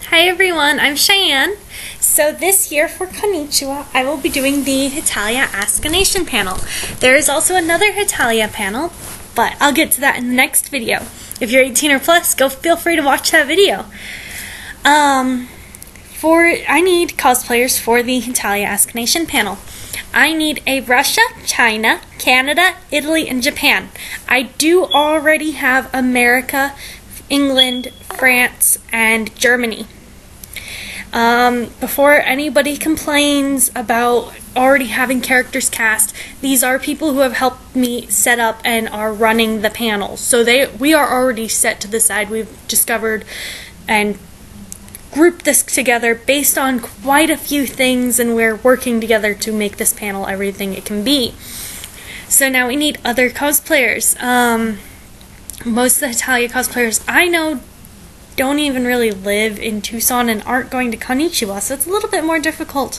Hi everyone, I'm Cheyenne. So this year for Con-nichiwa, I will be doing the Hetalia Ask a Nation panel. There is also another Hetalia panel, but I'll get to that in the next video. If you're 18 or plus, feel free to watch that video. I need cosplayers for the Hetalia Ask a Nation panel. I need a Russia, China, Canada, Italy, and Japan. I do already have America, England, France, and Germany. Before anybody complains about already having characters cast, these are people who have helped me set up and are running the panel. So we are already set to the side. We've discovered and grouped this together based on quite a few things, and we're working together to make this panel everything it can be. So now we need other cosplayers. Most of the Hetalia cosplayers I know don't even really live in Tucson and aren't going to Con-nichiwa, so it's a little bit more difficult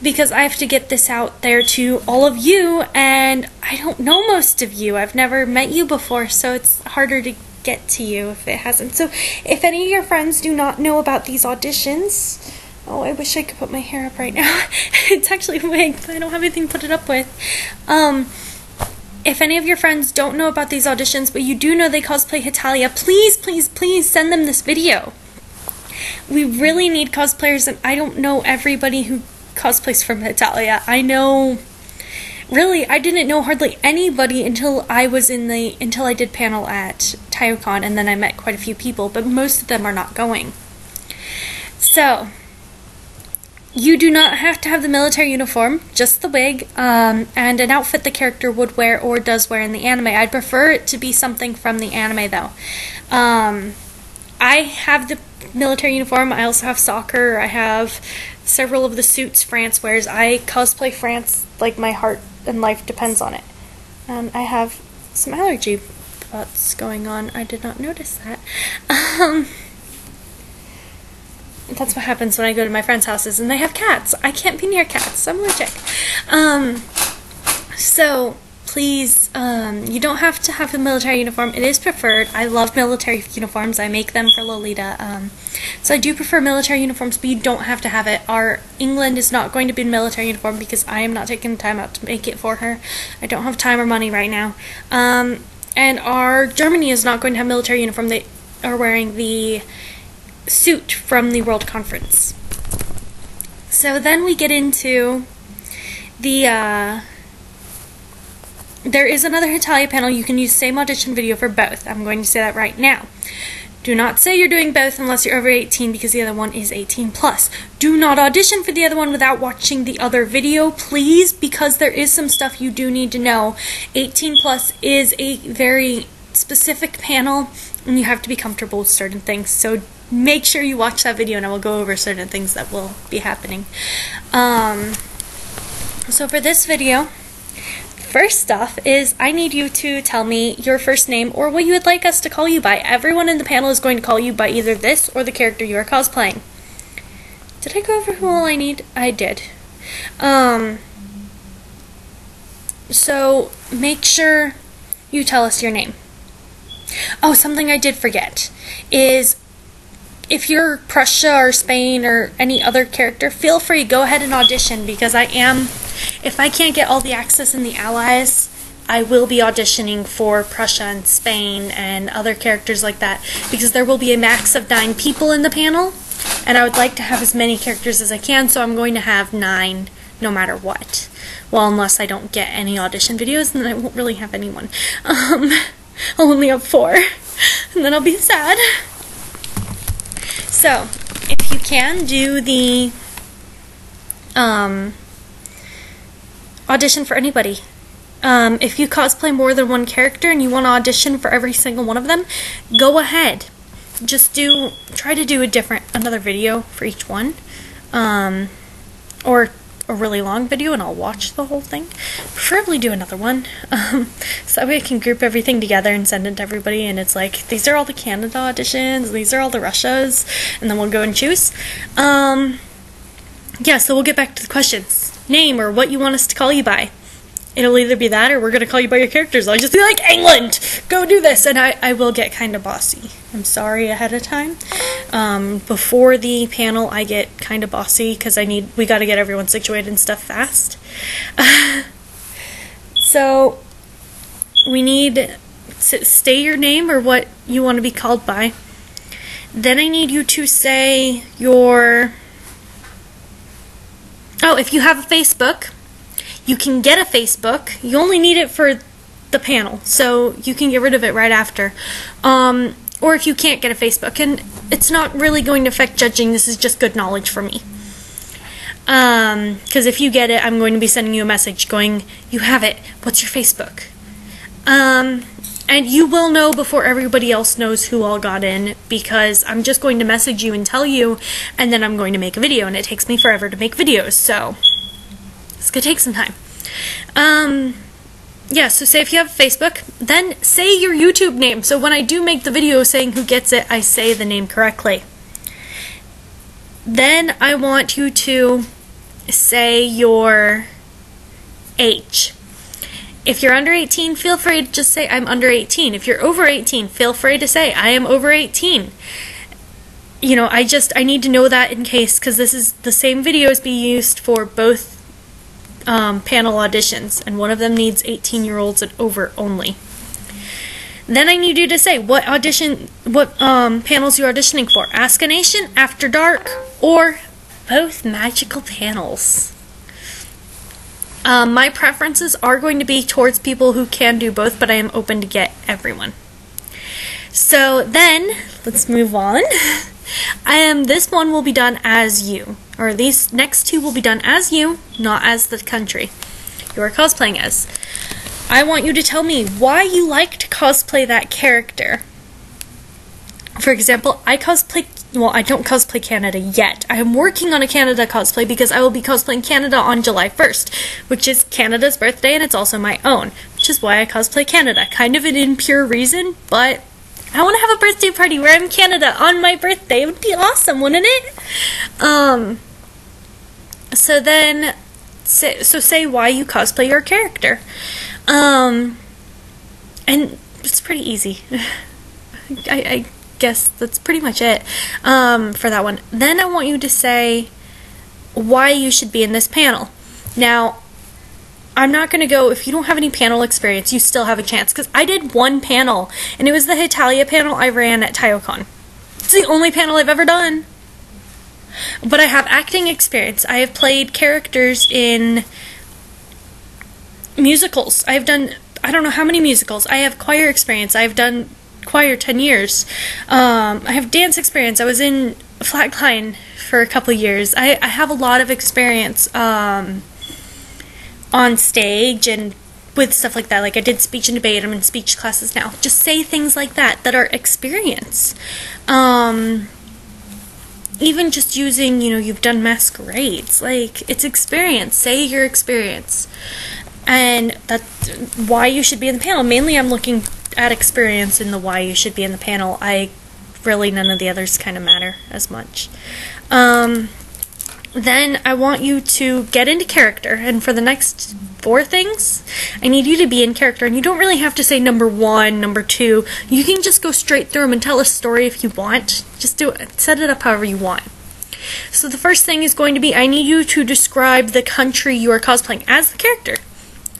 because I have to get this out there to all of you, and I don't know most of you. I've never met you before, so it's harder to get to you if it hasn't. So if any of your friends do not know about these auditions, oh, I wish I could put my hair up right now. It's actually wig, but I don't have anything to put it up with. If any of your friends don't know about these auditions, but you do know they cosplay Hetalia, please, please, please send them this video. We really need cosplayers, and I don't know everybody who cosplays from Hetalia. I didn't know hardly anybody until I did panel at TaiyoCon, and then I met quite a few people, but most of them are not going. So you do not have to have the military uniform, just the wig, and an outfit the character would wear or does wear in the anime. I'd prefer it to be something from the anime, though. I have the military uniform. I also have soccer. I have several of the suits France wears. I cosplay France like my heart and life depends on it. I have some allergy thoughts going on. I did not notice that. That's what happens when I go to my friends' houses and they have cats. I can't be near cats. I'm allergic. So please, you don't have to have a military uniform. It is preferred. I love military uniforms. I make them for Lolita. So I do prefer military uniforms, but you don't have to have it. Our England is not going to be in military uniform because I am not taking the time out to make it for her. I don't have time or money right now. And our Germany is not going to have military uniform. They are wearing the suit from the World Conference. So then we get into the there is another Hetalia panel. You can use the same audition video for both. I'm going to say that right now. Do not say you're doing both unless you're over 18, because the other one is 18 plus. Do not audition for the other one without watching the other video, please, because there is some stuff you do need to know. 18 plus is a very specific panel, and you have to be comfortable with certain things. So make sure you watch that video, and I will go over certain things that will be happening. So for this video, first off is I need you to tell me your first name or what you would like us to call you by. Everyone in the panel is going to call you by either this or the character you are cosplaying. Did I go over who all I need? I did. So make sure you tell us your name. Oh, something I did forget is, if you're Prussia or Spain or any other character, feel free, go ahead and audition, because if I can't get all the access in the Allies, I will be auditioning for Prussia and Spain and other characters like that, because there will be a max of 9 people in the panel, and I would like to have as many characters as I can, so I'm going to have 9 no matter what. Well, unless I don't get any audition videos, and then I won't really have anyone. I'll only have 4, and then I'll be sad. So, if you can, do the audition for anybody. If you cosplay more than one character and you want to audition for every single one of them, go ahead. Just try to do another video for each one. Or a really long video and I'll watch the whole thing. Preferably do another one. So that way I can group everything together and send it to everybody, and it's like, these are all the Canada auditions, these are all the Russias, and then we'll go and choose. Yeah, so we'll get back to the questions. Name, or what you want us to call you by. it'll either be that or we're going to call you by your characters. I'll just be like, England, go do this. And I will get kind of bossy. I'm sorry ahead of time. Before the panel, I get kind of bossy because we got to get everyone situated and stuff fast. So we need to say your name or what you want to be called by. Then I need you to say your... Oh, if you have a Facebook, you can get a Facebook. You only need it for the panel, so you can get rid of it right after. Or if you can't get a Facebook, and it's not really going to affect judging, this is just good knowledge for me. Because if you get it, I'm going to be sending you a message going, you have it, what's your Facebook? And you will know before everybody else knows who all got in, because I'm just going to message you and tell you, and then I'm going to make a video, and it takes me forever to make videos, so it's going to take some time. Yeah, so say if you have Facebook, then say your YouTube name, so when I do make the video saying who gets it, I say the name correctly. Then I want you to say your age. If you're under 18, feel free to just say, I'm under 18. If you're over 18, feel free to say, I am over 18. You know, I need to know that in case, because this is the same videos be used for both panel auditions, and one of them needs 18-year-olds and over only. Then I need you to say what panels you're auditioning for. Ask a Nation, After Dark, or both magical panels. My preferences are going to be towards people who can do both, but I am open to get everyone. So then, let's move on. This one will be done as you, or these next two will be done as you, not as the country you are cosplaying as. I want you to tell me why you like to cosplay that character. For example, I don't cosplay Canada yet. I am working on a Canada cosplay because I will be cosplaying Canada on July 1st, which is Canada's birthday, and it's also my own, which is why I cosplay Canada. Kind of an impure reason, but I want to have a birthday party where I'm Canada on my birthday. It would be awesome, wouldn't it? So then, say why you cosplay your character. And it's pretty easy. I guess that's pretty much it for that one. Then I want you to say why you should be in this panel. Now, I'm not going to go, if you don't have any panel experience, you still have a chance, because I did one panel, and it was the Hetalia panel I ran at TaioCon. It's the only panel I've ever done. But I have acting experience. I have played characters in musicals. I've done, I don't know how many musicals. I have choir experience. I've done choir 10 years. I have dance experience. I was in Flatline for a couple years. I have a lot of experience on stage and with stuff like that. Like I did speech and debate. I'm in speech classes now. Just say things like that are experience. Even just using, you've done masquerades. Like, it's experience. Say your experience. And that's why you should be in the panel. Mainly I'm looking at experience in the why you should be in the panel. None of the others kind of matter as much. Then I want you to get into character, and for the next 4 things, I need you to be in character, and you don't really have to say number 1, number 2. You can just go straight through them and tell a story if you want. Just do it. Set it up however you want. So the first thing is going to be, I need you to describe the country you are cosplaying as the character.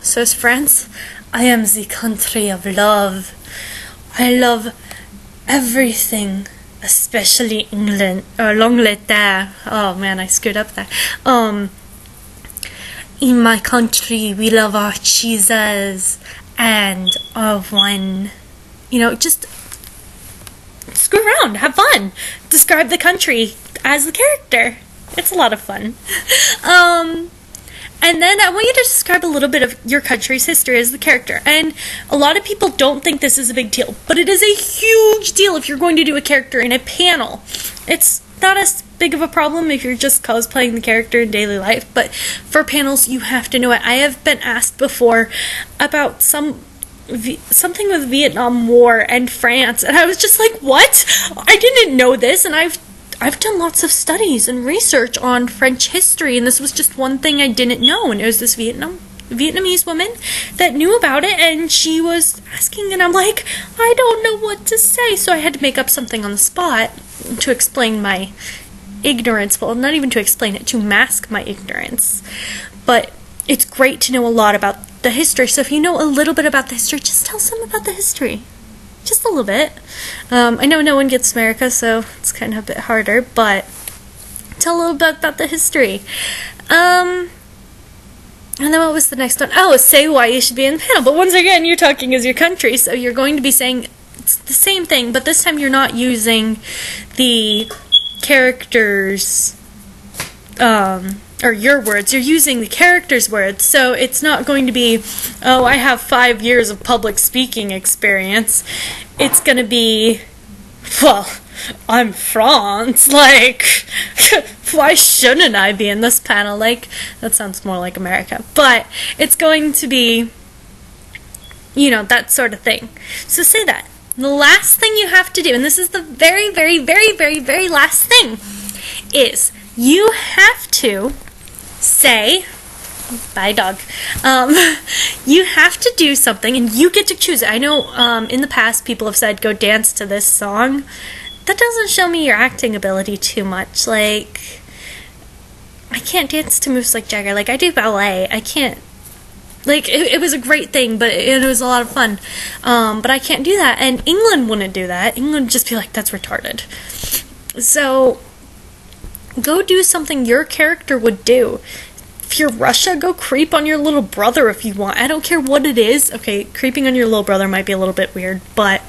So as France, I am the country of love. I love everything. Especially England, l'Angleterre. Oh man, I screwed up there. In my country, we love our cheeses and our wine. Just screw around, have fun. Describe the country as the character. It's a lot of fun. And then I want you to describe a little bit of your country's history as the character. And a lot of people don't think this is a big deal, but it is a huge deal if you're going to do a character in a panel. It's not as big of a problem if you're just cosplaying the character in daily life, but for panels you have to know it. I have been asked before about something with Vietnam War and France, and I was just like, what? I didn't know this, and I've done lots of studies and research on French history, and this was just one thing I didn't know, and it was this Vietnam Vietnamese woman that knew about it, and she was asking, and I'm like, I don't know what to say. So I had to make up something on the spot to explain my ignorance. Well, not even to explain it, to mask my ignorance. But it's great to know a lot about the history. So if you know a little bit about the history, just tell some about the history. Just a little bit. I know no one gets America, so it's kind of a bit harder, but tell a little bit about the history. And then what was the next one? Oh, say why you should be in the panel. But once again, you're talking as your country, so you're going to be saying it's the same thing, but this time you're not using the characters, or your words, you're using the characters' words, so it's not going to be, oh, I have 5 years of public speaking experience. It's going to be, well, I'm France, like, why shouldn't I be in this panel? Like, that sounds more like America, but it's going to be, you know, that sort of thing. So say that. The last thing you have to do, and this is the very, very, very, very, very last thing, is you have to say, bye dog, you have to do something, and you get to choose it. I know in the past people have said, go dance to this song. That doesn't show me your acting ability too much. Like, I can't dance to moves like Jagger. Like, I do ballet. I can't, like, it was a great thing, but it was a lot of fun. But I can't do that, and England wouldn't do that. England would just be like, that's retarded. So go do something your character would do. If you're Russia, go creep on your little brother if you want. I don't care what it is. Okay, creeping on your little brother might be a little bit weird, but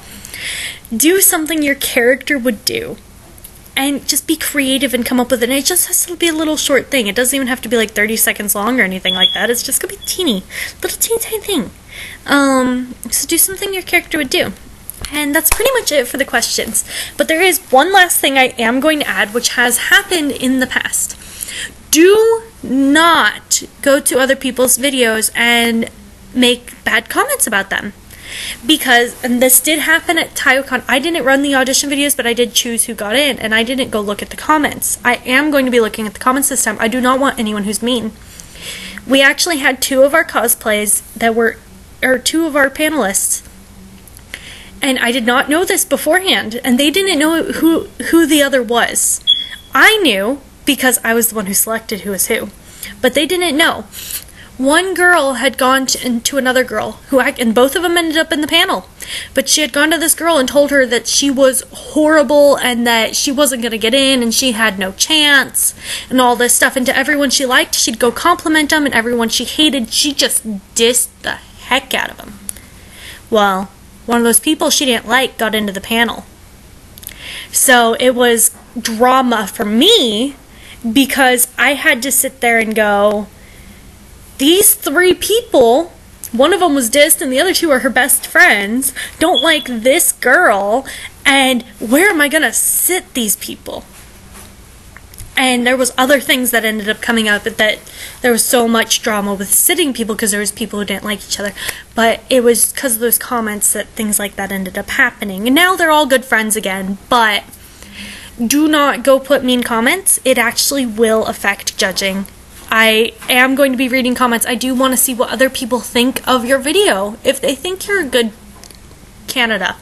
do something your character would do. And just be creative and come up with it. And it just has to be a little short thing. It doesn't even have to be like 30 seconds long or anything like that. It's just going to be teeny. Little teeny tiny thing. So do something your character would do. And that's pretty much it for the questions. But there is one last thing I am going to add, which has happened in the past. Do not go to other people's videos and make bad comments about them. Because, and this did happen at TaioCon, I didn't run the audition videos, but I did choose who got in, and I didn't go look at the comments. I am going to be looking at the comments this time. I do not want anyone who's mean. We actually had 2 of our cosplays that were, or 2 of our panelists, and I did not know this beforehand, and they didn't know who the other was. I knew, because I was the one who selected who was who, but they didn't know. One girl had gone to another girl, and both of them ended up in the panel, but she had gone to this girl and told her that she was horrible and that she wasn't going to get in and she had no chance and all this stuff, and to everyone she liked, she'd go compliment them, and everyone she hated, she just dissed the heck out of them. Well, one of those people she didn't like got into the panel. So it was drama for me because I had to sit there and go, these 3 people, one of them was dissed and the other 2 are her best friends, don't like this girl, and where am I going to sit these people? And there was other things that ended up coming up, that there was so much drama with sitting people because there was people who didn't like each other. But it was because of those comments that things like that ended up happening. And now they're all good friends again, but do not go put mean comments. It actually will affect judging. I am going to be reading comments. I do want to see what other people think of your video. If they think you're a good Canada.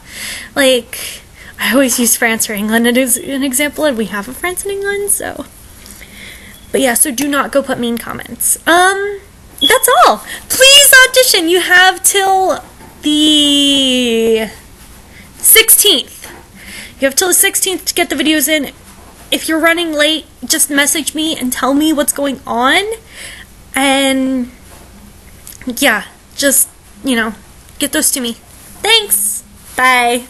Like, I always use France or England as an example, and we have a France and England, so. But yeah, so do not go put mean comments. That's all. Please audition. You have till the 16th. You have till the 16th to get the videos in. If you're running late, just message me and tell me what's going on. And yeah, just, you know, get those to me. Thanks. Bye.